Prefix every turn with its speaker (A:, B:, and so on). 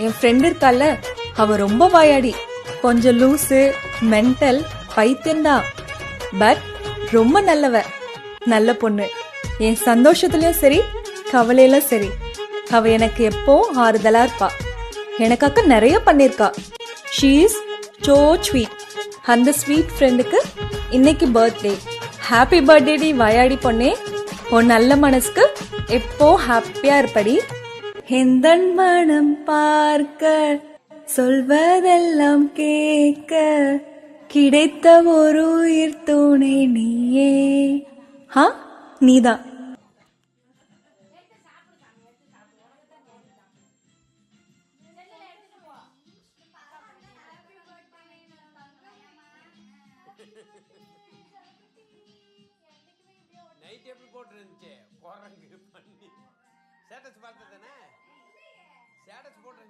A: என் friend இருக்கால, அவ ரொம்ப வாயாடி, கொஞ்சம் லூசு, மென்டல், பைத்தியம்தான். பட் ரொம்ப நல்லவ, நல்ல பொண்ணு. என் சந்தோஷத்துலயும் சரி, கவலையிலும் சரி, அவ எனக்கு எப்போ ஆறுதலா இருப்பா. எனக்காக நிறைய பண்ணிருக்கா. She is so sweet. அந்த ஸ்வீட் ஃப்ரெண்டுக்கு இன்னைக்கு பர்த்டே. ஹாப்பி பர்த்டே டி வாயாடி பொண்ணே. உன் நல்ல மனசுக்கு எப்போ ஹாப்பியா இருப்படி. எந்தன் மனம் பார்க்க சொல்வதெல்லாம் கேட்க கிடைத்த ஒரு உயிர் துணை நீயே. ஹா, நீதான்.
B: நைட் எப்படி போட்டுருந்துச்சு குரங்கு பண்ணி ஸ்டேட்டஸ் பார்த்ததானே ஸ்டேட்டஸ் போட்டு